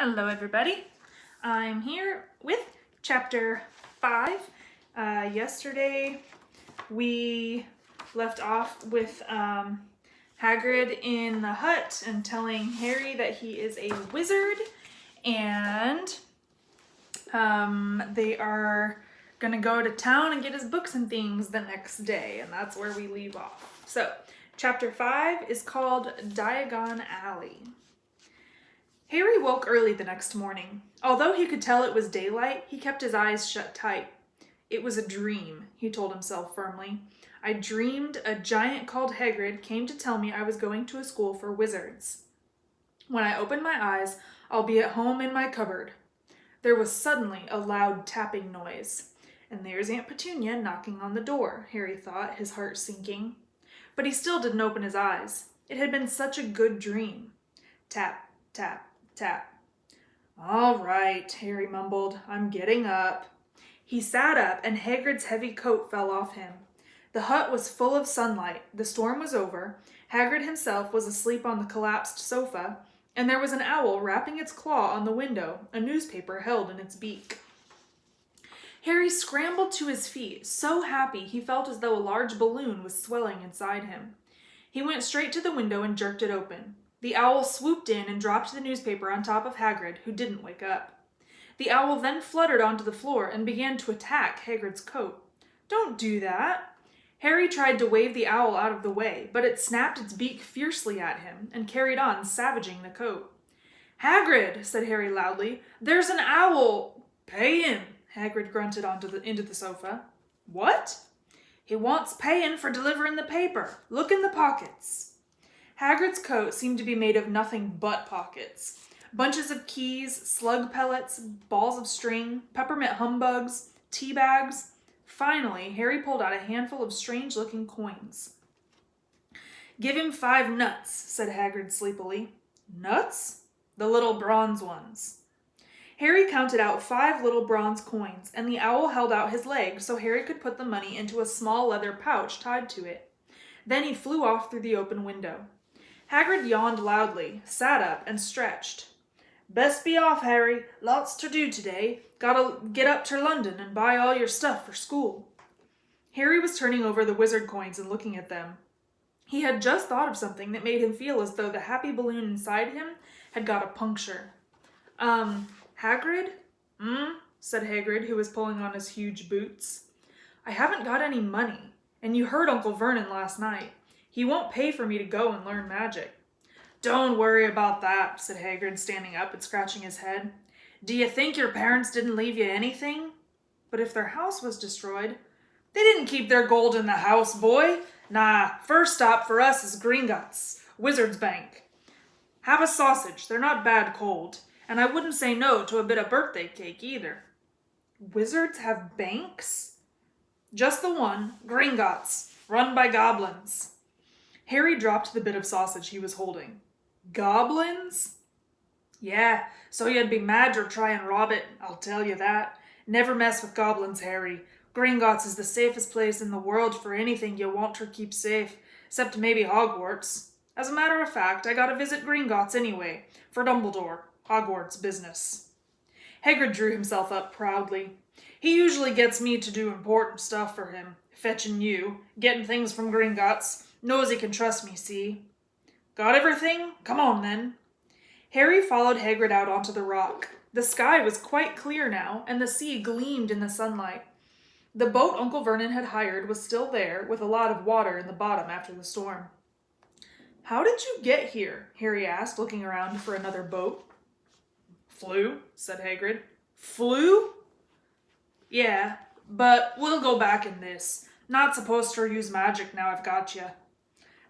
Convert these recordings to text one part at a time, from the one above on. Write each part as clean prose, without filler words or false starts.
Hello everybody, I'm here with chapter 5. Yesterday we left off with Hagrid in the hut and telling Harry that he is a wizard, and they are gonna go to town and get his books and things the next day, and that's where we leave off. So chapter 5 is called Diagon Alley. Harry woke early the next morning. Although he could tell it was daylight, he kept his eyes shut tight. It was a dream, he told himself firmly. I dreamed a giant called Hagrid came to tell me I was going to a school for wizards. When I open my eyes, I'll be at home in my cupboard. There was suddenly a loud tapping noise. And there's Aunt Petunia knocking on the door, Harry thought, his heart sinking. But he still didn't open his eyes. It had been such a good dream. Tap, tap. Tap. All right, Harry mumbled. I'm getting up. He sat up, and Hagrid's heavy coat fell off him. The hut was full of sunlight. The storm was over. Hagrid himself was asleep on the collapsed sofa, and there was an owl rapping its claw on the window, a newspaper held in its beak. Harry scrambled to his feet, so happy he felt as though a large balloon was swelling inside him. He went straight to the window and jerked it open. The owl swooped in and dropped the newspaper on top of Hagrid, who didn't wake up. The owl then fluttered onto the floor and began to attack Hagrid's coat. Don't do that! Harry tried to wave the owl out of the way, but it snapped its beak fiercely at him and carried on savaging the coat. Hagrid, said Harry loudly, there's an owl! Pay him, Hagrid grunted into the sofa. What? He wants paying for delivering the paper. Look in the pockets. Hagrid's coat seemed to be made of nothing but pockets. Bunches of keys, slug pellets, balls of string, peppermint humbugs, tea bags. Finally, Harry pulled out a handful of strange-looking coins. Give him 5 nuts, said Hagrid sleepily. Nuts? The little bronze ones. Harry counted out 5 little bronze coins, and the owl held out his leg so Harry could put the money into a small leather pouch tied to it. Then he flew off through the open window. Hagrid yawned loudly, sat up, and stretched. Best be off, Harry. Lots to do today. Gotta get up to London and buy all your stuff for school. Harry was turning over the wizard coins and looking at them. He had just thought of something that made him feel as though the happy balloon inside him had got a puncture. Hagrid? Said Hagrid, who was pulling on his huge boots. I haven't got any money, and you heard Uncle Vernon last night. He won't pay for me to go and learn magic. Don't worry about that, said Hagrid, standing up and scratching his head. Do you think your parents didn't leave you anything? But if their house was destroyed, they didn't keep their gold in the house, boy. Nah, first stop for us is Gringotts, Wizard's Bank. Have a sausage, they're not bad cold, and I wouldn't say no to a bit of birthday cake either. Wizards have banks? Just the one, Gringotts, run by goblins. Harry dropped the bit of sausage he was holding. Goblins? Yeah, so you'd be mad to try and rob it, I'll tell you that. Never mess with goblins, Harry. Gringotts is the safest place in the world for anything you want to keep safe, except maybe Hogwarts. As a matter of fact, I gotta visit Gringotts anyway, for Dumbledore, Hogwarts business. Hagrid drew himself up proudly. He usually gets me to do important stuff for him, fetching you, getting things from Gringotts. Knows he can trust me, see? Got everything? Come on, then. Harry followed Hagrid out onto the rock. The sky was quite clear now, and the sea gleamed in the sunlight. The boat Uncle Vernon had hired was still there, with a lot of water in the bottom after the storm. How did you get here? Harry asked, looking around for another boat. Flew, said Hagrid. Flew? Yeah, but we'll go back in this. Not supposed to use magic now I've got you.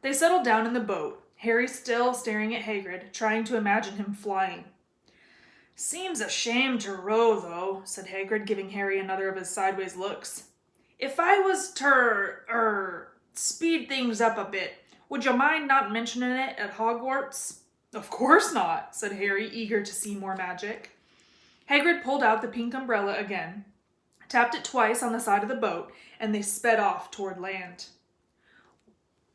They settled down in the boat, Harry still staring at Hagrid, trying to imagine him flying. Seems a shame to row, though, said Hagrid, giving Harry another of his sideways looks. If I was to, speed things up a bit, would you mind not mentioning it at Hogwarts? Of course not, said Harry, eager to see more magic. Hagrid pulled out the pink umbrella again, tapped it twice on the side of the boat, and they sped off toward land.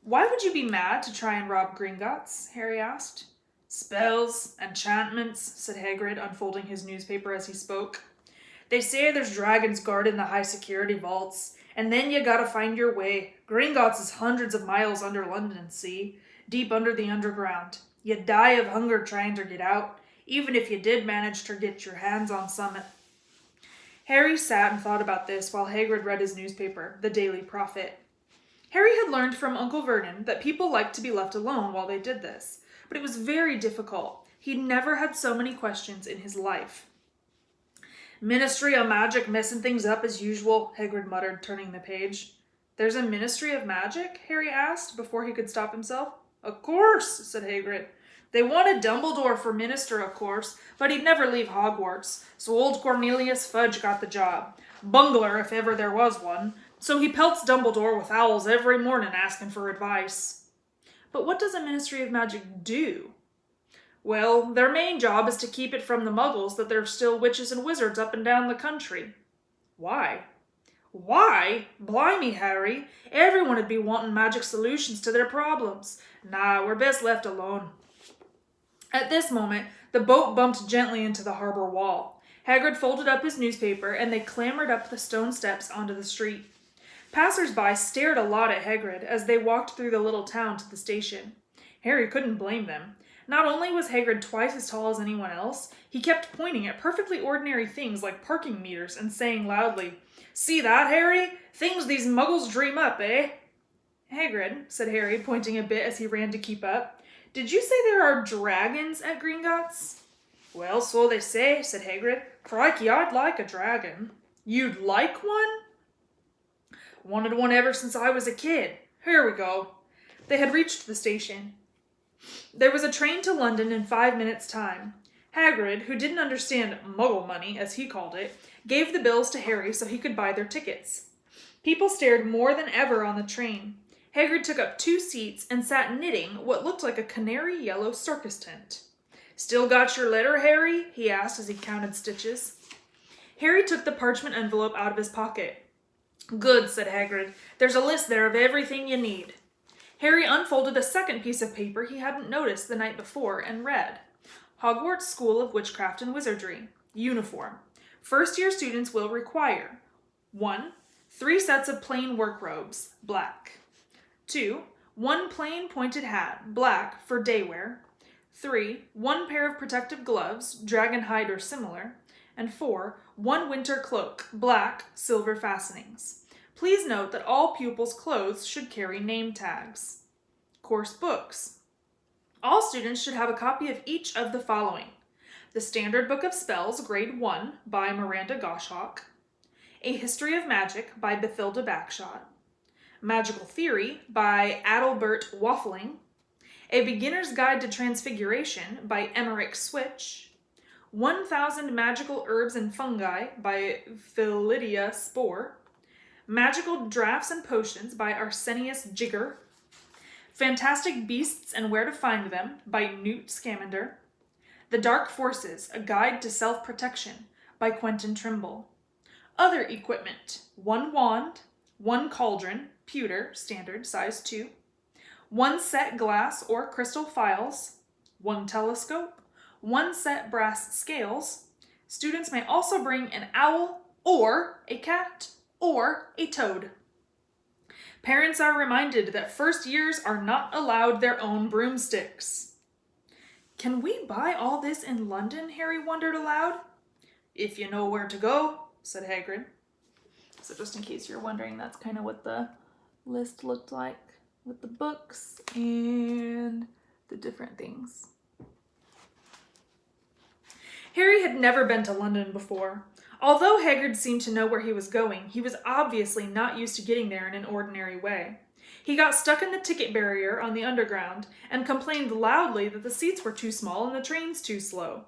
Why would you be mad to try and rob Gringotts? Harry asked. "Spells, enchantments," said Hagrid, unfolding his newspaper as he spoke. "They say there's dragons guarding the high-security vaults, and then you gotta find your way. Gringotts is hundreds of miles under London, see? Deep under the underground. You'd die of hunger trying to get out, even if you did manage to get your hands on some." Harry sat and thought about this while Hagrid read his newspaper, The Daily Prophet. Harry had learned from Uncle Vernon that people liked to be left alone while they did this, but it was very difficult. He'd never had so many questions in his life. "Ministry of Magic messing things up as usual," Hagrid muttered, turning the page. "There's a Ministry of Magic?" Harry asked, before he could stop himself. "Of course," said Hagrid. "They wanted Dumbledore for minister, of course, but he'd never leave Hogwarts, so old Cornelius Fudge got the job. Bungler, if ever there was one. So he pelts Dumbledore with owls every morning asking for advice." "But what does a Ministry of Magic do?" "Well, their main job is to keep it from the Muggles that there's still witches and wizards up and down the country." "Why?" "Why? Blimey, Harry. Everyone would be wanting magic solutions to their problems. Nah, we're best left alone." At this moment, the boat bumped gently into the harbor wall. Hagrid folded up his newspaper, and they clambered up the stone steps onto the street. Passers-by stared a lot at Hagrid as they walked through the little town to the station. Harry couldn't blame them. Not only was Hagrid twice as tall as anyone else, he kept pointing at perfectly ordinary things like parking meters and saying loudly, "See that, Harry? Things these Muggles dream up, eh?" "Hagrid," said Harry, pointing a bit as he ran to keep up, "did you say there are dragons at Gringotts?" "Well, so they say," said Hagrid. "Crikey, I'd like a dragon." "You'd like one?" "Wanted one ever since I was a kid. Here we go." They had reached the station. There was a train to London in 5 minutes' time. Hagrid, who didn't understand Muggle money, as he called it, gave the bills to Harry so he could buy their tickets. People stared more than ever on the train. Hagrid took up 2 seats and sat knitting what looked like a canary yellow circus tent. "Still got your letter, Harry?" he asked as he counted stitches. Harry took the parchment envelope out of his pocket. "Good," said Hagrid. "There's a list there of everything you need." Harry unfolded a second piece of paper he hadn't noticed the night before and read, "Hogwarts School of Witchcraft and Wizardry. Uniform. First-year students will require 1. 3 sets of plain work robes, black. 2. 1 plain pointed hat, black, for day wear. 3. 1 pair of protective gloves, dragon hide or similar. And 4. 1 winter cloak, black, silver fastenings. Please note that all pupils' clothes should carry name tags. Course books. All students should have a copy of each of the following: The Standard Book of Spells, Grade 1, by Miranda Goshawk. A History of Magic, by Bathilda Backshot. Magical Theory, by Adalbert Waffling. A Beginner's Guide to Transfiguration, by Emmerich Switch. 1000 Magical Herbs and Fungi, by Philidia Spore. Magical Draughts and Potions, by Arsenius Jigger. Fantastic Beasts and Where to Find Them, by Newt Scamander. The Dark Forces, A Guide to Self-Protection, by Quentin Trimble. Other equipment: 1 wand, 1 cauldron, pewter, standard, size 2, 1 set glass or crystal phials, 1 telescope, 1 set brass scales. Students may also bring an owl or a cat or a toad. Parents are reminded that first years are not allowed their own broomsticks. "Can we buy all this in London?" Harry wondered aloud. "If you know where to go," said Hagrid. So just in case you're wondering, that's kind of what the list looked like with the books and the different things. Harry had never been to London before. Although Hagrid seemed to know where he was going, he was obviously not used to getting there in an ordinary way. He got stuck in the ticket barrier on the underground and complained loudly that the seats were too small and the trains too slow.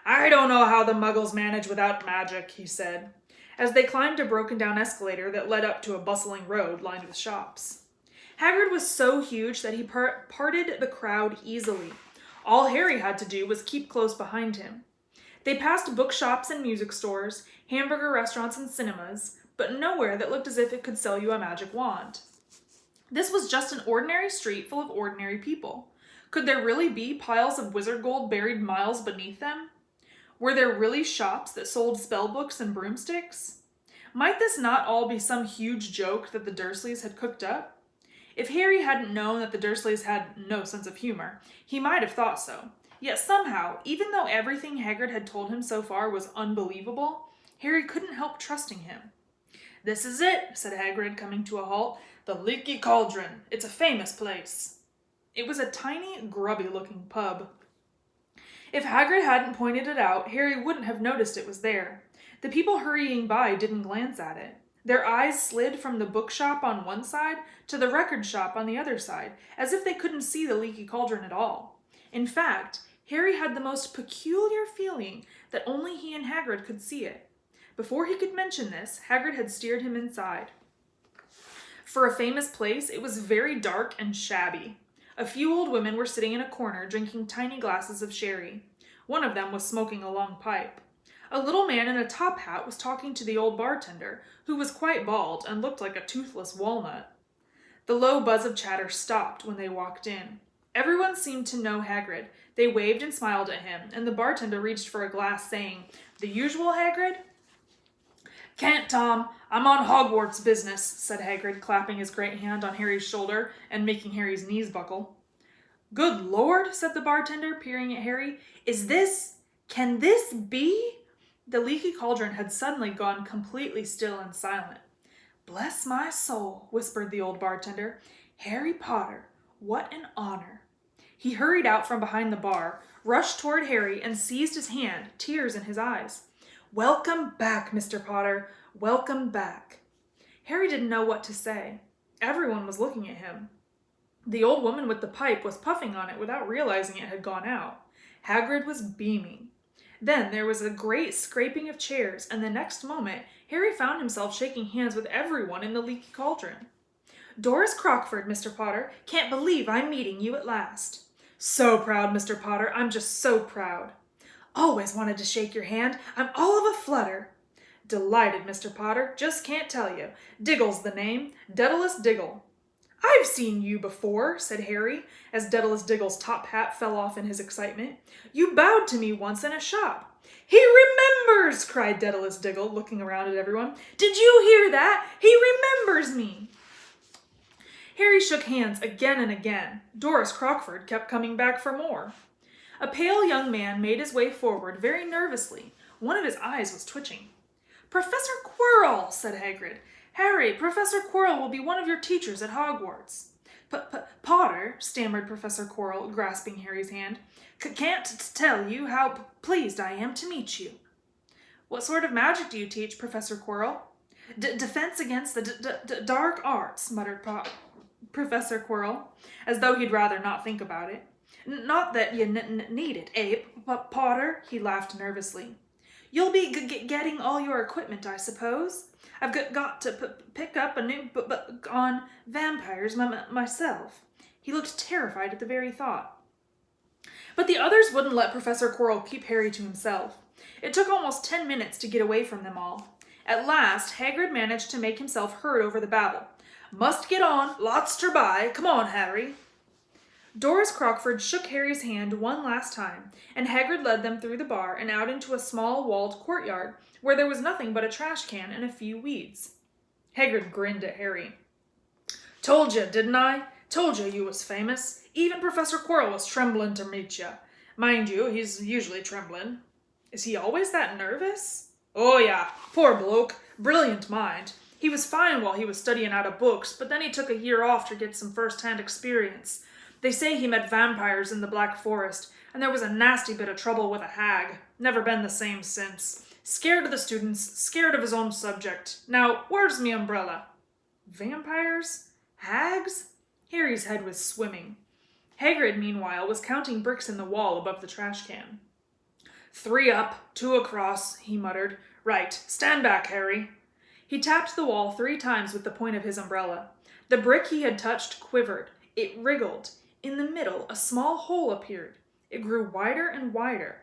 "I don't know how the Muggles manage without magic," he said, as they climbed a broken-down escalator that led up to a bustling road lined with shops. Hagrid was so huge that he parted the crowd easily. All Harry had to do was keep close behind him. They passed bookshops and music stores, hamburger restaurants and cinemas, but nowhere that looked as if it could sell you a magic wand. This was just an ordinary street full of ordinary people. Could there really be piles of wizard gold buried miles beneath them? Were there really shops that sold spellbooks and broomsticks? Might this not all be some huge joke that the Dursleys had cooked up? If Harry hadn't known that the Dursleys had no sense of humor, he might have thought so. Yet somehow, even though everything Hagrid had told him so far was unbelievable, Harry couldn't help trusting him. "This is it," said Hagrid, coming to a halt. "The Leaky Cauldron. It's a famous place." It was a tiny, grubby-looking pub. If Hagrid hadn't pointed it out, Harry wouldn't have noticed it was there. The people hurrying by didn't glance at it. Their eyes slid from the bookshop on one side to the record shop on the other side, as if they couldn't see the Leaky Cauldron at all. In fact, Harry had the most peculiar feeling that only he and Hagrid could see it. Before he could mention this, Hagrid had steered him inside. For a famous place, it was very dark and shabby. A few old women were sitting in a corner drinking tiny glasses of sherry. One of them was smoking a long pipe. A little man in a top hat was talking to the old bartender, who was quite bald and looked like a toothless walnut. The low buzz of chatter stopped when they walked in. Everyone seemed to know Hagrid. They waved and smiled at him, and the bartender reached for a glass, saying, "The usual, Hagrid?" "Can't, Tom. I'm on Hogwarts business," said Hagrid, clapping his great hand on Harry's shoulder and making Harry's knees buckle. "Good Lord," said the bartender, peering at Harry. Can this be?" The Leaky Cauldron had suddenly gone completely still and silent. "Bless my soul," whispered the old bartender. "Harry Potter, what an honor." He hurried out from behind the bar, rushed toward Harry, and seized his hand, tears in his eyes. "Welcome back, Mr. Potter. Welcome back." Harry didn't know what to say. Everyone was looking at him. The old woman with the pipe was puffing on it without realizing it had gone out. Hagrid was beaming. Then there was a great scraping of chairs, and the next moment, Harry found himself shaking hands with everyone in the Leaky Cauldron. "Doris Crockford, Mr. Potter. Can't believe I'm meeting you at last." "So proud, Mr. Potter. I'm just so proud." "Always wanted to shake your hand. I'm all of a flutter." "Delighted, Mr. Potter. Just can't tell you. Diggle's the name. Daedalus Diggle." "I've seen you before," said Harry, as Daedalus Diggle's top hat fell off in his excitement. "You bowed to me once in a shop." "He remembers!" cried Daedalus Diggle, looking around at everyone. "Did you hear that? He remembers me!" Harry shook hands again and again. Doris Crockford kept coming back for more. A pale young man made his way forward very nervously. One of his eyes was twitching. "Professor Quirrell," said Hagrid. "Harry, Professor Quirrell will be one of your teachers at Hogwarts." Potter," stammered Professor Quirrell, grasping Harry's hand, "can't tell you how pleased I am to meet you." "What sort of magic do you teach, Professor Quirrell?" Defense against the dark arts," muttered Professor Quirrell, as though he'd rather not think about it. "Not that you need it, But Potter," he laughed nervously. "You'll be getting all your equipment, I suppose? I've got to pick up a new book on vampires myself." He looked terrified at the very thought. But the others wouldn't let Professor Quirrell keep Harry to himself. It took almost 10 minutes to get away from them all. At last, Hagrid managed to make himself heard over the babble. "Must get on, lots ter buy. Come on, Harry." Doris Crockford shook Harry's hand one last time, and Hagrid led them through the bar and out into a small walled courtyard where there was nothing but a trash can and a few weeds. Hagrid grinned at Harry. "Told you, didn't I? Told you was famous. Even Professor Quirrell was trembling to meet you. Mind you, he's usually trembling." "Is he always that nervous?" "Oh yeah, poor bloke. Brilliant mind. He was fine while he was studying out of books, but then he took a year off to get some first-hand experience. They say he met vampires in the Black Forest, and there was a nasty bit of trouble with a hag. Never been the same since. Scared of the students, scared of his own subject. Now, where's me umbrella?" Vampires? Hags? Harry's head was swimming. Hagrid, meanwhile, was counting bricks in the wall above the trash can. "3 up, 2 across," he muttered. "Right, stand back, Harry." He tapped the wall 3 times with the point of his umbrella. The brick he had touched quivered. It wriggled. In the middle, a small hole appeared. It grew wider and wider.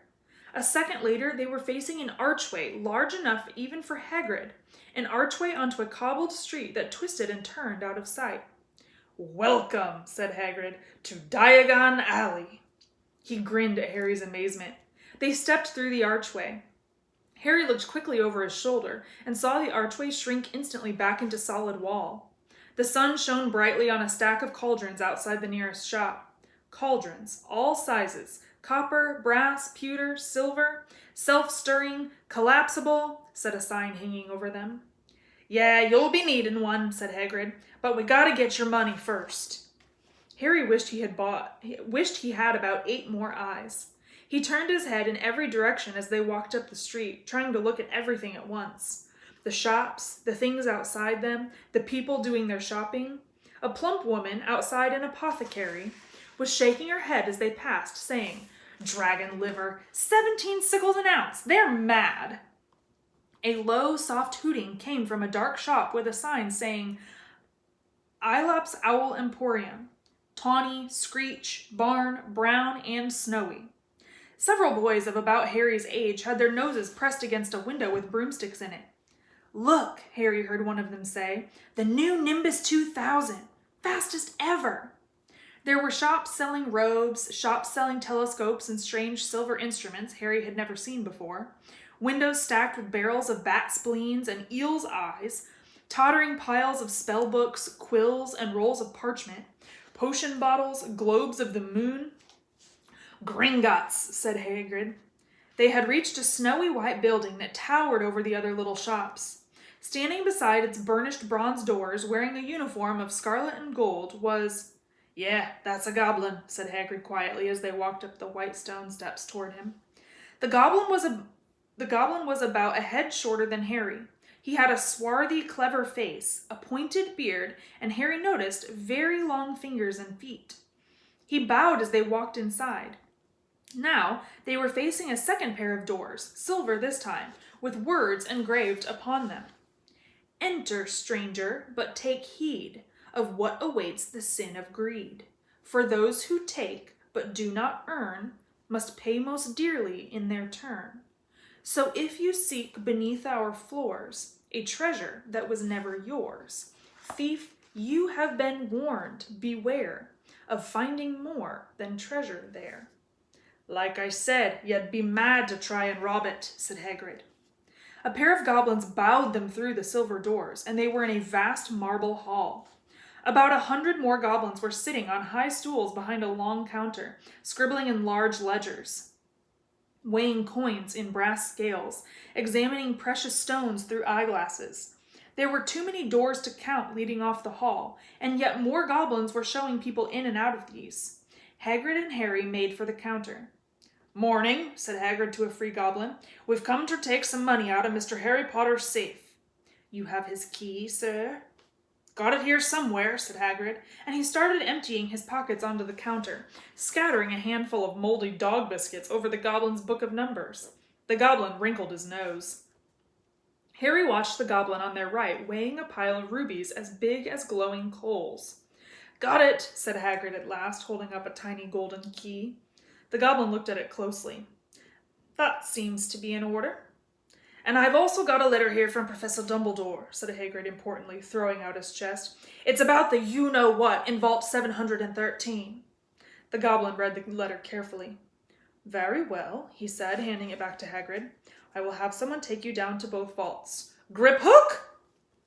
A second later, they were facing an archway large enough even for Hagrid, an archway onto a cobbled street that twisted and turned out of sight. "Welcome," said Hagrid, "to Diagon Alley." He grinned at Harry's amazement. They stepped through the archway. Harry looked quickly over his shoulder and saw the archway shrink instantly back into solid wall. The sun shone brightly on a stack of cauldrons outside the nearest shop. Cauldrons, all sizes, copper, brass, pewter, silver, self-stirring, collapsible, said a sign hanging over them. "Yeah, you'll be needing one," said Hagrid, "but we gotta get your money first." Harry wished he had about 8 more eyes. He turned his head in every direction as they walked up the street, trying to look at everything at once. The shops, the things outside them, the people doing their shopping. A plump woman outside an apothecary was shaking her head as they passed, saying, "Dragon liver, 17 sickles an ounce, they're mad." A low, soft hooting came from a dark shop with a sign saying, "Aelop's Owl Emporium, Tawny, Screech, Barn, Brown, and Snowy." Several boys of about Harry's age had their noses pressed against a window with broomsticks in it. "Look," Harry heard one of them say, "the new Nimbus 2000, fastest ever." There were shops selling robes, shops selling telescopes and strange silver instruments Harry had never seen before, windows stacked with barrels of bat spleens and eel's eyes, tottering piles of spell books, quills, and rolls of parchment, potion bottles, globes of the moon. "Gringotts," said Hagrid. They had reached a snowy white building that towered over the other little shops. Standing beside its burnished bronze doors, wearing a uniform of scarlet and gold, was... "Yeah, that's a goblin," said Hagrid quietly as they walked up the white stone steps toward him. The goblin was about a head shorter than Harry. He had a swarthy, clever face, a pointed beard, and Harry noticed very long fingers and feet. He bowed as they walked inside. Now they were facing a second pair of doors, silver this time, with words engraved upon them. "Enter, stranger, but take heed of what awaits the sin of greed. For those who take, but do not earn, must pay most dearly in their turn. So if you seek beneath our floors a treasure that was never yours, thief, you have been warned, beware of finding more than treasure there." "Like I said, you'd be mad to try and rob it," said Hagrid. A pair of goblins bowed them through the silver doors, and they were in a vast marble hall. About 100 more goblins were sitting on high stools behind a long counter, scribbling in large ledgers, weighing coins in brass scales, examining precious stones through eyeglasses. There were too many doors to count leading off the hall, and yet more goblins were showing people in and out of these. Hagrid and Harry made for the counter. "Morning," said Hagrid to a free goblin. "We've come to take some money out of Mr. Harry Potter's safe." "You have his key, sir?" "Got it here somewhere," said Hagrid, and he started emptying his pockets onto the counter, scattering a handful of moldy dog biscuits over the goblin's book of numbers. The goblin wrinkled his nose. Harry watched the goblin on their right weighing a pile of rubies as big as glowing coals. "Got it," said Hagrid at last, holding up a tiny golden key. The goblin looked at it closely. "That seems to be in order." "And I've also got a letter here from Professor Dumbledore," said Hagrid importantly, throwing out his chest. "It's about the you-know-what in Vault 713. The goblin read the letter carefully. "Very well," he said, handing it back to Hagrid. "I will have someone take you down to both vaults. Griphook!"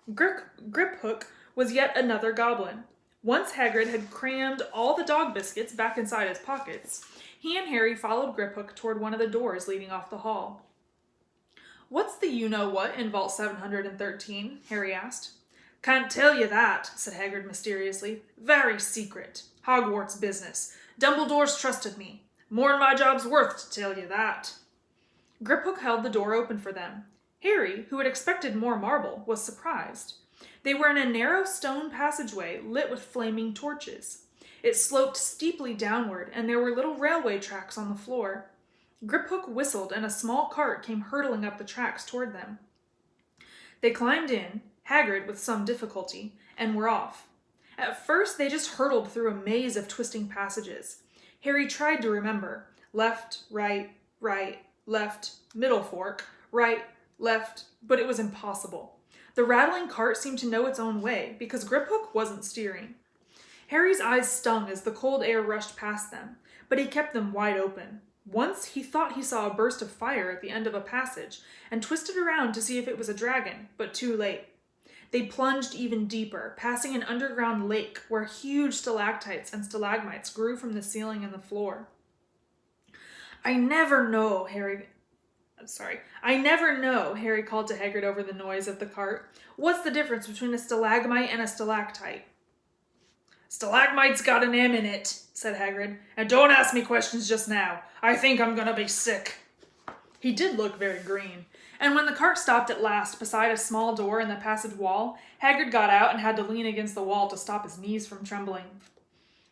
Griphook was yet another goblin. Once Hagrid had crammed all the dog biscuits back inside his pockets, he and Harry followed Griphook toward one of the doors leading off the hall. "What's the you-know-what in Vault 713? Harry asked. "Can't tell you that," said Hagrid mysteriously. "Very secret. Hogwarts business. Dumbledore's trusted me. More'n my job's worth to tell you that." Griphook held the door open for them. Harry, who had expected more marble, was surprised. They were in a narrow stone passageway lit with flaming torches. It sloped steeply downward, and there were little railway tracks on the floor. Griphook whistled, and a small cart came hurtling up the tracks toward them. They climbed in, Hagrid with some difficulty, and were off. At first, they just hurtled through a maze of twisting passages. Harry tried to remember. Left, right, left, middle fork, right, left, but it was impossible. The rattling cart seemed to know its own way, because Griphook wasn't steering. Harry's eyes stung as the cold air rushed past them, but he kept them wide open. Once he thought he saw a burst of fire at the end of a passage and twisted around to see if it was a dragon, but too late. They plunged even deeper, passing an underground lake where huge stalactites and stalagmites grew from the ceiling and the floor. I never know, Harry called to Hagrid over the noise of the cart. What's the difference between a stalagmite and a stalactite? Stalagmite's got an M in it, said Hagrid, and don't ask me questions just now. I think I'm gonna be sick. He did look very green, and when the cart stopped at last beside a small door in the passage wall, Hagrid got out and had to lean against the wall to stop his knees from trembling.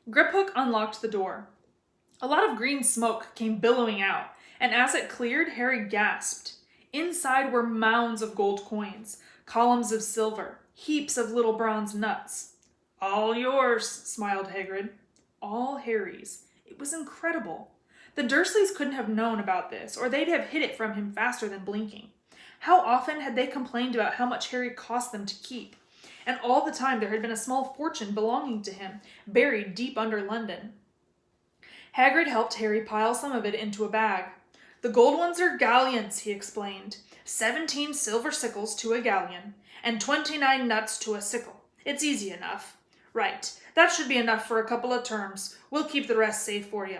Griphook unlocked the door. A lot of green smoke came billowing out, and as it cleared, Harry gasped. Inside were mounds of gold coins, columns of silver, heaps of little bronze nuts. All yours, smiled Hagrid. All Harry's. It was incredible. The Dursleys couldn't have known about this, or they'd have hid it from him faster than blinking. How often had they complained about how much Harry cost them to keep? And all the time there had been a small fortune belonging to him, buried deep under London. Hagrid helped Harry pile some of it into a bag. The gold ones are galleons, he explained. 17 silver sickles to a galleon, and 29 nuts to a sickle. It's easy enough. Right, that should be enough for a couple of terms. We'll keep the rest safe for you.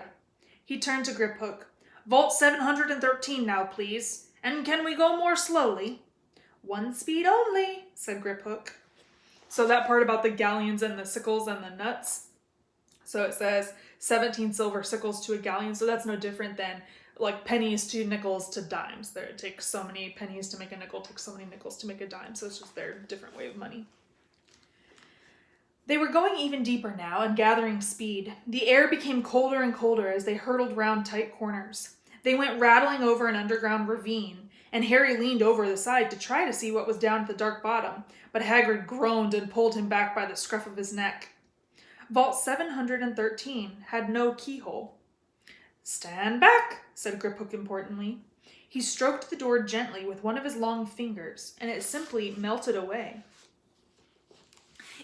He turned to Griphook. Vault 713 now, please. And can we go more slowly? One speed only, said Griphook. So that part about the galleons and the sickles and the nuts. So it says 17 silver sickles to a galleon. So that's no different than like pennies to nickels to dimes. There, it takes so many pennies to make a nickel, takes so many nickels to make a dime. So it's just their different way of money. They were going even deeper now and gathering speed. The air became colder and colder as they hurtled round tight corners. They went rattling over an underground ravine, and Harry leaned over the side to try to see what was down at the dark bottom, but Hagrid groaned and pulled him back by the scruff of his neck. Vault 713 had no keyhole. Stand back, said Griphook importantly. He stroked the door gently with one of his long fingers, and it simply melted away.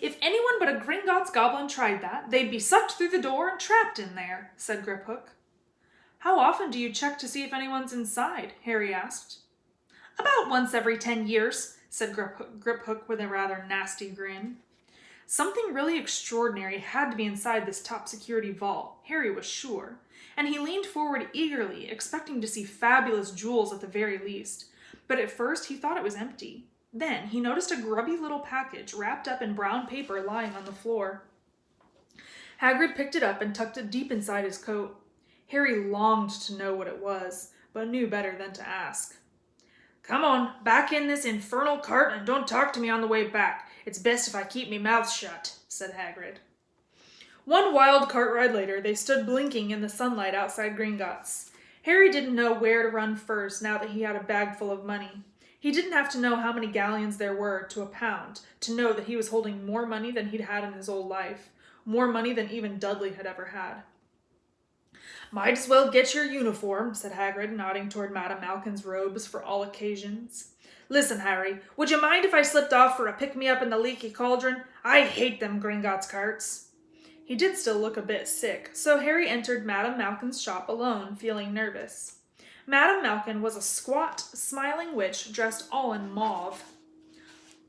If anyone but a Gringotts goblin tried that, they'd be sucked through the door and trapped in there, said Griphook. How often do you check to see if anyone's inside? Harry asked. About once every 10 years, said Griphook with a rather nasty grin. Something really extraordinary had to be inside this top security vault, Harry was sure, and he leaned forward eagerly, expecting to see fabulous jewels at the very least. But at first he thought it was empty. Then he noticed a grubby little package wrapped up in brown paper lying on the floor. Hagrid picked it up and tucked it deep inside his coat. Harry longed to know what it was, but knew better than to ask. Come on, back in this infernal cart and don't talk to me on the way back. It's best if I keep me mouth shut, said Hagrid. One wild cart ride later, they stood blinking in the sunlight outside Gringotts. Harry didn't know where to run first now that he had a bag full of money. He didn't have to know how many galleons there were to a pound to know that he was holding more money than he'd had in his whole life, more money than even Dudley had ever had. Might as well get your uniform, said Hagrid, nodding toward Madame Malkin's robes for all occasions. Listen, Harry, would you mind if I slipped off for a pick-me-up in the leaky cauldron? I hate them Gringotts carts. He did still look a bit sick, so Harry entered Madame Malkin's shop alone, feeling nervous. Madame Malkin was a squat, smiling witch dressed all in mauve.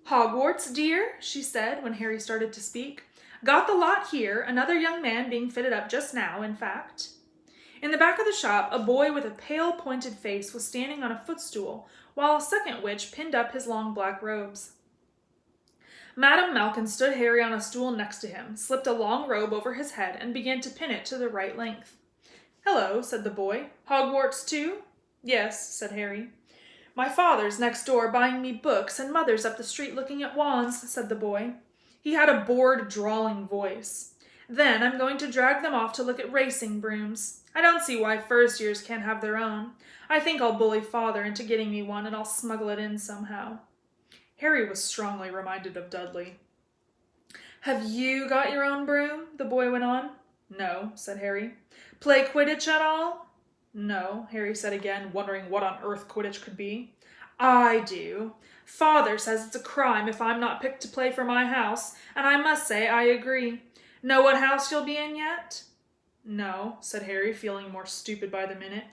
Hogwarts, dear, she said when Harry started to speak. Got the lot here, another young man being fitted up just now, in fact. In the back of the shop, a boy with a pale, pointed face was standing on a footstool, while a second witch pinned up his long black robes. Madame Malkin stood Harry on a stool next to him, slipped a long robe over his head, and began to pin it to the right length. Hello, said the boy. Hogwarts too? Yes, said Harry. My father's next door buying me books, and mother's up the street looking at wands, said the boy. He had a bored, drawling voice. Then I'm going to drag them off to look at racing brooms. I don't see why first years can't have their own. I think I'll bully father into getting me one, and I'll smuggle it in somehow. Harry was strongly reminded of Dudley. Have you got your own broom? The boy went on. No, said Harry. Play Quidditch at all? No, Harry said again, wondering what on earth Quidditch could be. I do. Father says it's a crime if I'm not picked to play for my house, and I must say I agree. Know what house you'll be in yet? No, said Harry, feeling more stupid by the minute.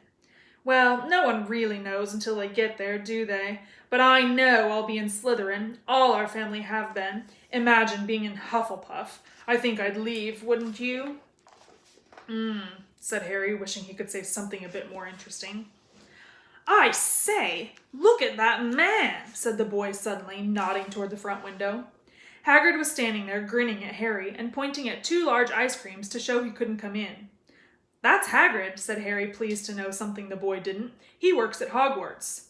Well, no one really knows until they get there, do they? But I know I'll be in Slytherin. All our family have been. Imagine being in Hufflepuff. I think I'd leave, wouldn't you? Said Harry, wishing he could say something a bit more interesting. I say, look at that man, said the boy suddenly, nodding toward the front window. Hagrid was standing there, grinning at Harry and pointing at 2 large ice creams to show he couldn't come in. That's Hagrid, said Harry, pleased to know something the boy didn't. He works at Hogwarts.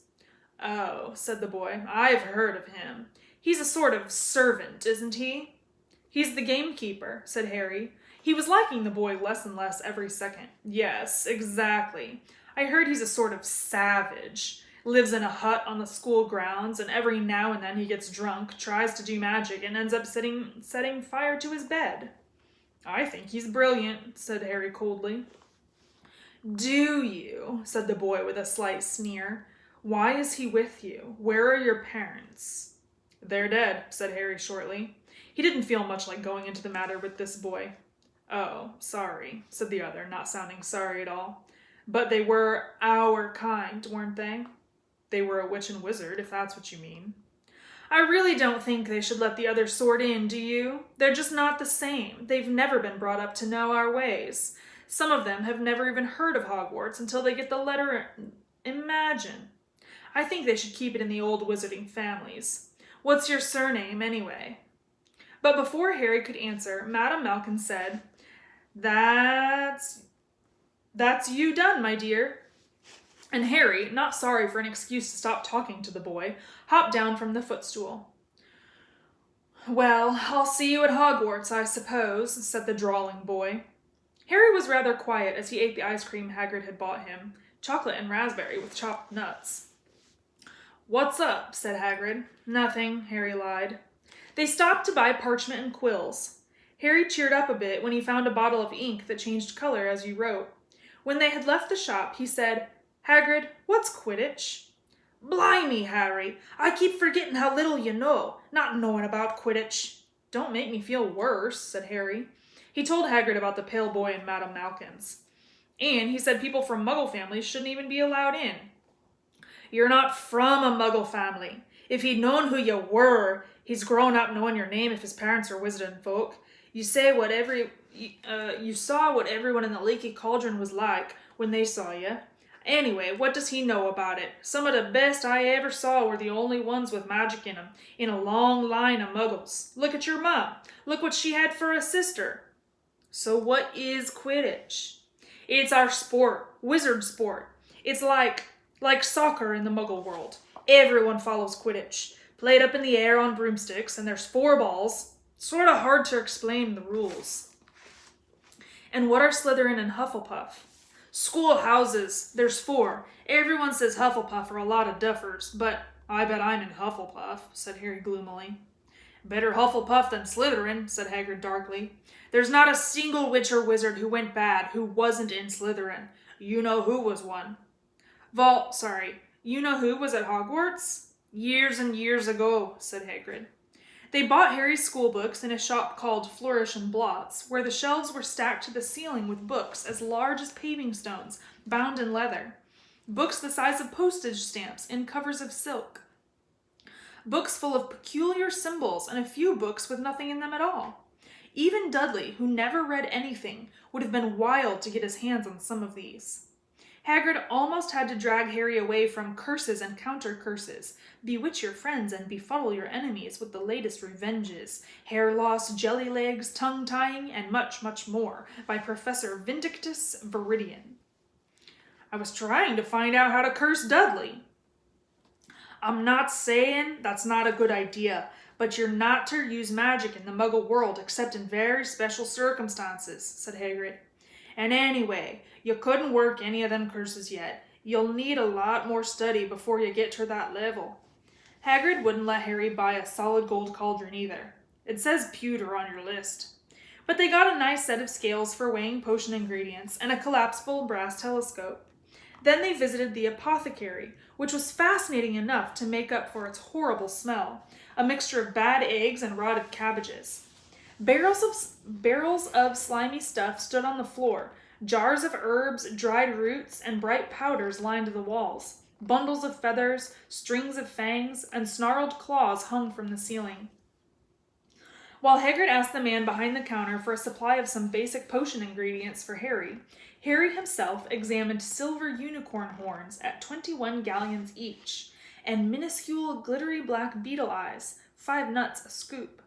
Oh, said the boy, I've heard of him. He's a sort of servant, isn't he? He's the gamekeeper, said Harry. He was liking the boy less and less every second. Yes, exactly. I heard he's a sort of savage. Lives in a hut on the school grounds, and every now and then he gets drunk, tries to do magic, and ends up setting fire to his bed. I think he's brilliant, said Harry coldly. Do you? Said the boy with a slight sneer. Why is he with you? Where are your parents? They're dead, said Harry shortly. He didn't feel much like going into the matter with this boy. Oh, sorry, said the other, not sounding sorry at all. But they were our kind, weren't they? They were a witch and wizard, if that's what you mean. I really don't think they should let the other sort in, do you? They're just not the same. They've never been brought up to know our ways. Some of them have never even heard of Hogwarts until they get the letter. Imagine. I think they should keep it in the old wizarding families. What's your surname, anyway? But before Harry could answer, Madame Malkin said, That's you done, my dear. And Harry, not sorry for an excuse to stop talking to the boy, hopped down from the footstool. Well, I'll see you at Hogwarts, I suppose, said the drawling boy. Harry was rather quiet as he ate the ice cream Hagrid had bought him, chocolate and raspberry with chopped nuts. What's up? Said Hagrid. Nothing, Harry lied. They stopped to buy parchment and quills. Harry cheered up a bit when he found a bottle of ink that changed color as you wrote. When they had left the shop, he said, Hagrid, what's Quidditch? Blimey, Harry, I keep forgetting how little you know, not knowing about Quidditch. Don't make me feel worse, said Harry. He told Hagrid about the pale boy and Madame Malkin's. And he said people from Muggle families shouldn't even be allowed in. You're not from a Muggle family. If he'd known who you were, he's grown up knowing your name if his parents are wizarding folk. You saw what everyone in the Leaky Cauldron was like when they saw you. Anyway, what does he know about it? Some of the best I ever saw were the only ones with magic in them, in a long line of muggles. Look at your mom. Look what she had for a sister. So what is Quidditch? It's our sport, wizard sport. It's like soccer in the muggle world. Everyone follows Quidditch. Played up in the air on broomsticks, and there's 4 balls. Sort of hard to explain the rules. And what are Slytherin and Hufflepuff? Schoolhouses. There's 4. Everyone says Hufflepuff are a lot of duffers, but I bet I'm in Hufflepuff, said Harry gloomily. Better Hufflepuff than Slytherin, said Hagrid darkly. There's not a single witch or wizard who went bad who wasn't in Slytherin. You know who was one. You know who was at Hogwarts? Years and years ago, said Hagrid. They bought Harry's school books in a shop called Flourish and Blots, where the shelves were stacked to the ceiling with books as large as paving stones, bound in leather. Books the size of postage stamps in covers of silk. Books full of peculiar symbols and a few books with nothing in them at all. Even Dudley, who never read anything, would have been wild to get his hands on some of these. Hagrid almost had to drag Harry away from curses and counter-curses, bewitch your friends and befuddle your enemies with the latest revenges, hair loss, jelly legs, tongue-tying, and much, much more, by Professor Vindictus Viridian. I was trying to find out how to curse Dudley. I'm not saying that's not a good idea, but you're not to use magic in the Muggle world except in very special circumstances, said Hagrid. And anyway, you couldn't work any of them curses yet. You'll need a lot more study before you get to that level. Hagrid wouldn't let Harry buy a solid gold cauldron either. It says pewter on your list. But they got a nice set of scales for weighing potion ingredients and a collapsible brass telescope. Then they visited the apothecary, which was fascinating enough to make up for its horrible smell, a mixture of bad eggs and rotted cabbages. Barrels of slimy stuff stood on the floor. Jars of herbs, dried roots, and bright powders lined the walls. Bundles of feathers, strings of fangs, and snarled claws hung from the ceiling. While Hagrid asked the man behind the counter for a supply of some basic potion ingredients for Harry, Harry himself examined silver unicorn horns at 21 galleons each, and minuscule glittery black beetle eyes, 5 nuts a scoop.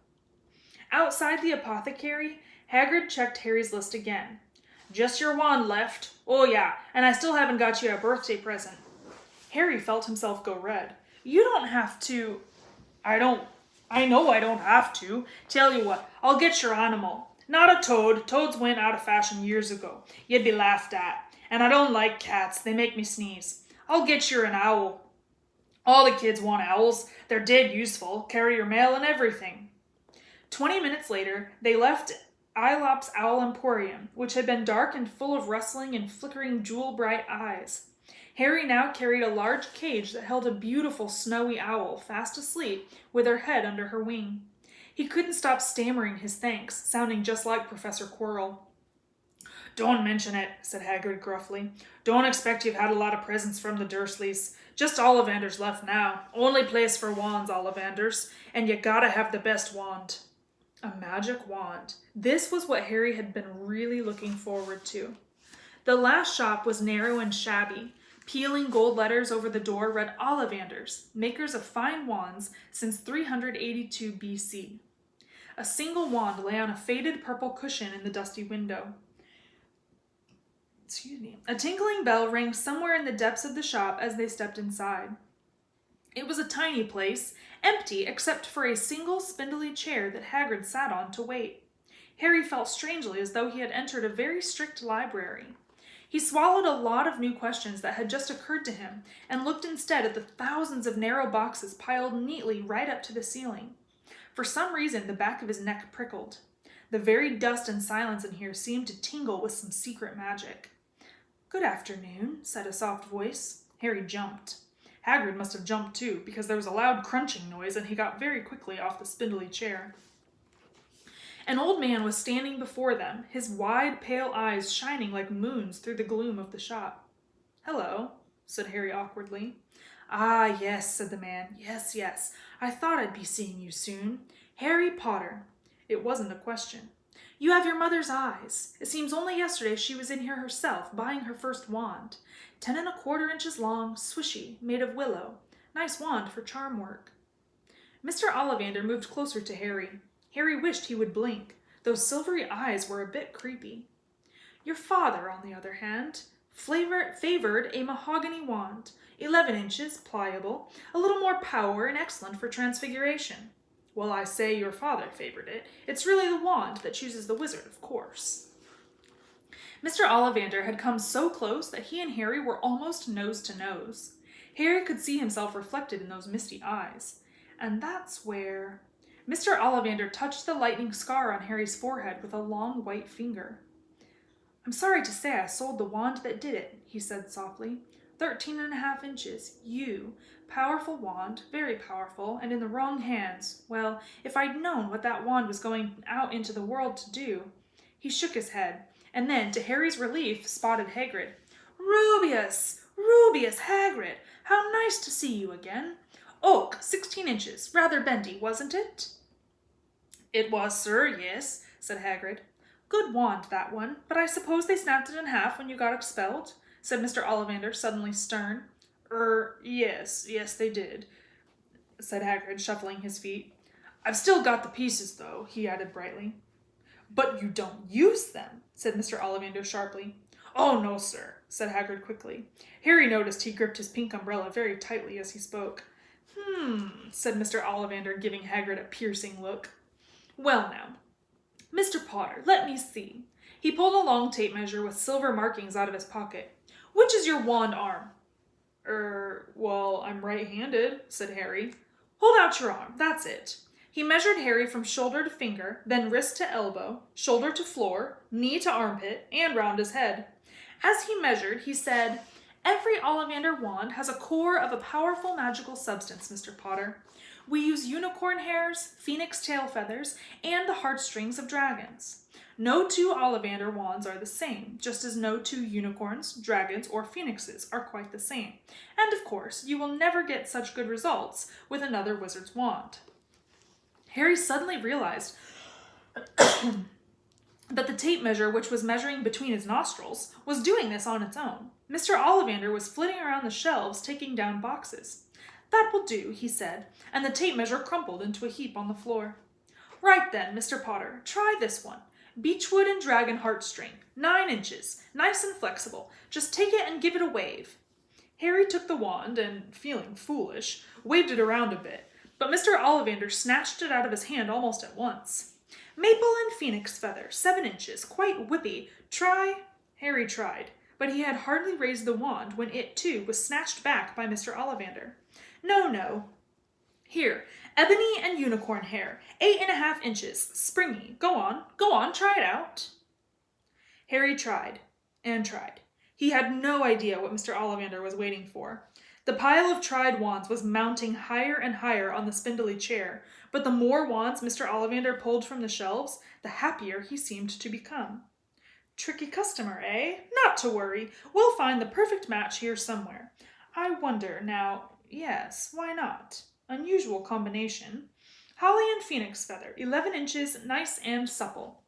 Outside the apothecary, Hagrid checked Harry's list again. Just your wand left. Oh yeah, and I still haven't got you a birthday present. Harry felt himself go red. You don't have to. I know I don't have to. Tell you what, I'll get your animal. Not a toad. Toads went out of fashion years ago. You'd be laughed at. And I don't like cats. They make me sneeze. I'll get you an owl. All the kids want owls. They're dead useful. Carry your mail and everything. 20 minutes later, they left Aelop's Owl Emporium, which had been dark and full of rustling and flickering jewel-bright eyes. Harry now carried a large cage that held a beautiful snowy owl fast asleep with her head under her wing. He couldn't stop stammering his thanks, sounding just like Professor Quirrell. Don't mention it, said Hagrid gruffly. Don't expect you've had a lot of presents from the Dursleys. Just Ollivander's left now. Only place for wands, Ollivander's, and you gotta have the best wand. A magic wand. This was what Harry had been really looking forward to. The last shop was narrow and shabby. Peeling gold letters over the door read Ollivanders, makers of fine wands since 382 BC. A single wand lay on a faded purple cushion in the dusty window. A tinkling bell rang somewhere in the depths of the shop as they stepped inside. It was a tiny place, empty except for a single spindly chair that Hagrid sat on to wait. Harry felt strangely as though he had entered a very strict library. He swallowed a lot of new questions that had just occurred to him and looked instead at the thousands of narrow boxes piled neatly right up to the ceiling. For some reason, the back of his neck prickled. The very dust and silence in here seemed to tingle with some secret magic. Good afternoon, said a soft voice. Harry jumped. Hagrid must have jumped too, because there was a loud crunching noise and he got very quickly off the spindly chair. An old man was standing before them, his wide, pale eyes shining like moons through the gloom of the shop. Hello, said Harry awkwardly. Ah, yes, said the man. Yes, yes. I thought I'd be seeing you soon. Harry Potter. It wasn't a question. You have your mother's eyes. It seems only yesterday she was in here herself, buying her first wand. 10 1/4 inches long, swishy, made of willow. Nice wand for charm work. Mr. Ollivander moved closer to Harry. Harry wished he would blink. Those silvery eyes were a bit creepy. Your father, on the other hand, favored a mahogany wand, 11 inches, pliable, a little more power and excellent for transfiguration. Well, I say your father favored it. It's really the wand that chooses the wizard, of course. Mr. Ollivander had come so close that he and Harry were almost nose to nose. Harry could see himself reflected in those misty eyes. And that's where... Mr. Ollivander touched the lightning scar on Harry's forehead with a long white finger. I'm sorry to say I sold the wand that did it, he said softly. 13 1/2 inches. You. Powerful wand, very powerful, and in the wrong hands. Well, if I'd known what that wand was going out into the world to do... He shook his head, and then, to Harry's relief, spotted Hagrid. Rubeus! Rubeus Hagrid! How nice to see you again! Oak, 16 inches. Rather bendy, wasn't it? It was, sir, yes, said Hagrid. Good wand, that one, but I suppose they snapped it in half when you got expelled, said Mr. Ollivander, suddenly stern. Yes, they did, said Hagrid, shuffling his feet. I've still got the pieces, though, he added brightly. But you don't use them, said Mr. Ollivander sharply. Oh, no, sir, said Hagrid quickly. Harry noticed he gripped his pink umbrella very tightly as he spoke. Said Mr. Ollivander, giving Hagrid a piercing look. Well now, Mr. Potter, let me see. He pulled a long tape measure with silver markings out of his pocket. Which is your wand arm? Well, I'm right-handed, said Harry. Hold out your arm, that's it. He measured Harry from shoulder to finger, then wrist to elbow, shoulder to floor, knee to armpit, and round his head. As he measured, he said, Every Ollivander wand has a core of a powerful magical substance, Mr. Potter. We use unicorn hairs, phoenix tail feathers, and the heartstrings of dragons. No two Ollivander wands are the same, just as no two unicorns, dragons, or phoenixes are quite the same. And of course, you will never get such good results with another wizard's wand. Harry suddenly realized that the tape measure, which was measuring between his nostrils, was doing this on its own. Mr. Ollivander was flitting around the shelves, taking down boxes. "That will do," he said, and the tape measure crumpled into a heap on the floor. "Right then, Mr. Potter, try this one. Beechwood and dragon heartstring, 9 inches, nice and flexible. Just take it and give it a wave." Harry took the wand and, feeling foolish, waved it around a bit, but Mr. Ollivander snatched it out of his hand almost at once. "Maple and phoenix feather, 7 inches, quite whippy. Try—" Harry tried, but he had hardly raised the wand when it, too, was snatched back by Mr. Ollivander. "No, no. Here, ebony and unicorn hair, 8.5 inches, springy. Go on, try it out." Harry tried, and tried. He had no idea what Mr. Ollivander was waiting for. The pile of tried wands was mounting higher and higher on the spindly chair, but the more wands Mr. Ollivander pulled from the shelves, the happier he seemed to become. "Tricky customer, eh? Not to worry. We'll find the perfect match here somewhere. I wonder, now, yes, why not? Unusual combination. Holly and phoenix feather, 11 inches, nice and supple."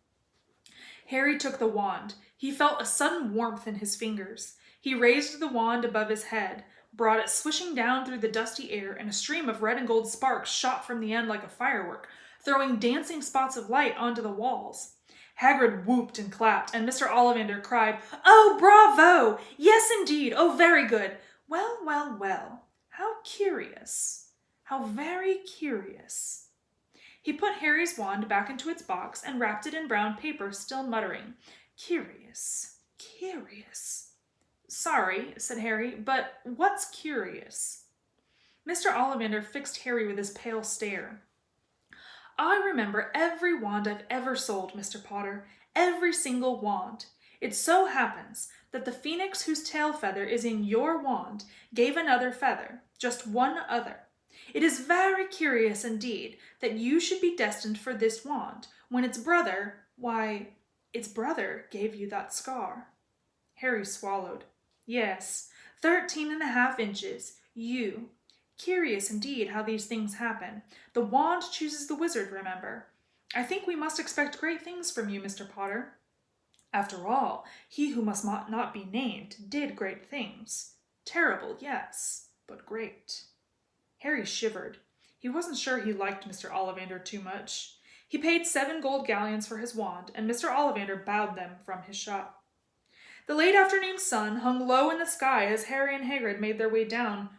Harry took the wand. He felt a sudden warmth in his fingers. He raised the wand above his head, brought it swishing down through the dusty air, and a stream of red and gold sparks shot from the end like a firework, throwing dancing spots of light onto the walls. Hagrid whooped and clapped, and Mr. Ollivander cried, "Oh, bravo! Yes, indeed! Oh, very good! Well, well, well! How curious! How very curious!" He put Harry's wand back into its box and wrapped it in brown paper, still muttering, "Curious, curious." "Sorry," said Harry, "but what's curious?" Mr. Ollivander fixed Harry with his pale stare. "I remember every wand I've ever sold, Mr. Potter, every single wand. It so happens that the phoenix whose tail feather is in your wand gave another feather, just one other. It is very curious indeed that you should be destined for this wand, when its brother gave you that scar." Harry swallowed. "Yes, 13.5 inches. You. Curious indeed how these things happen. The wand chooses the wizard, remember. I think we must expect great things from you, Mr. Potter. After all, he who must not be named did great things. Terrible, yes, but great." Harry shivered. He wasn't sure he liked Mr. Ollivander too much. He paid 7 gold galleons for his wand, and Mr. Ollivander bowed them from his shop. The late afternoon sun hung low in the sky as Harry and Hagrid made their way down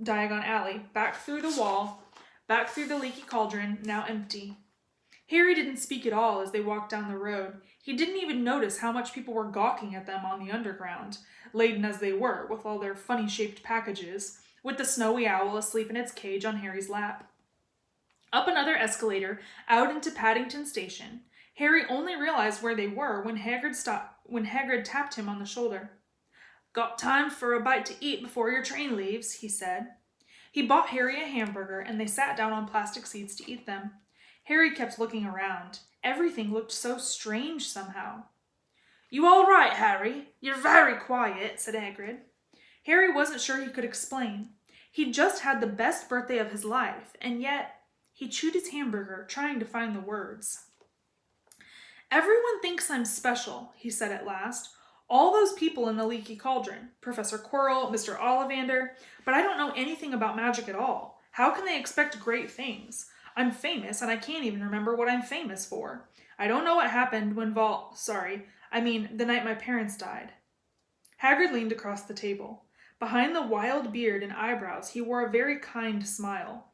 Diagon Alley, back through the wall, back through the leaky cauldron, now empty. Harry didn't speak at all as they walked down the road. He didn't even notice how much people were gawking at them on the underground, laden as they were with all their funny-shaped packages, with the snowy owl asleep in its cage on Harry's lap. Up another escalator, out into Paddington Station. Harry only realized where they were when Hagrid tapped him on the shoulder. "Got time for a bite to eat before your train leaves," he said. He bought Harry a hamburger, and they sat down on plastic seats to eat them. Harry kept looking around. Everything looked so strange somehow. "You all right, Harry? You're very quiet," said Hagrid. Harry wasn't sure he could explain. He'd just had the best birthday of his life, and yet he chewed his hamburger, trying to find the words. "Everyone thinks I'm special," he said at last. "All those people in the leaky cauldron, Professor Quirrell, Mr. Ollivander, but I don't know anything about magic at all. How can they expect great things? I'm famous, and I can't even remember what I'm famous for. I don't know what happened when the night my parents died." Hagrid leaned across the table. Behind the wild beard and eyebrows, he wore a very kind smile.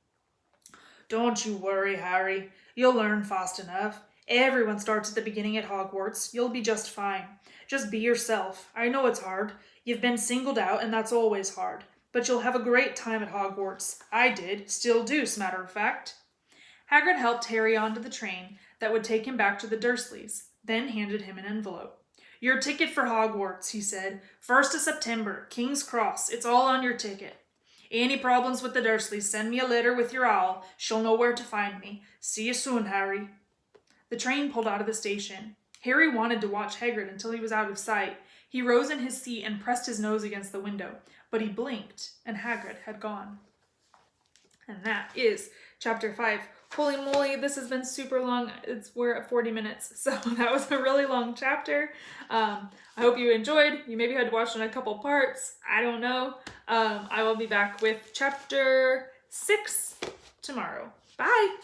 "Don't you worry, Harry. You'll learn fast enough. Everyone starts at the beginning at Hogwarts. You'll be just fine. Just be yourself. I know it's hard. You've been singled out, and that's always hard. But you'll have a great time at Hogwarts. I did. Still do, as a matter of fact." Hagrid helped Harry onto the train that would take him back to the Dursleys, then handed him an envelope. Your ticket for Hogwarts, he said. 1st of September, King's Cross. It's all on your ticket. Any problems with the Dursleys, send me a letter with your owl. She'll know where to find me. See you soon, Harry. The train pulled out of the station. Harry wanted to watch Hagrid until he was out of sight. He rose in his seat and pressed his nose against the window, but he blinked, and Hagrid had gone. And that is chapter 5. Holy moly, this has been super long. We're at 40 minutes, so that was a really long chapter. I hope you enjoyed. You maybe had to watch it in a couple parts. I don't know. I will be back with chapter 6 tomorrow. Bye!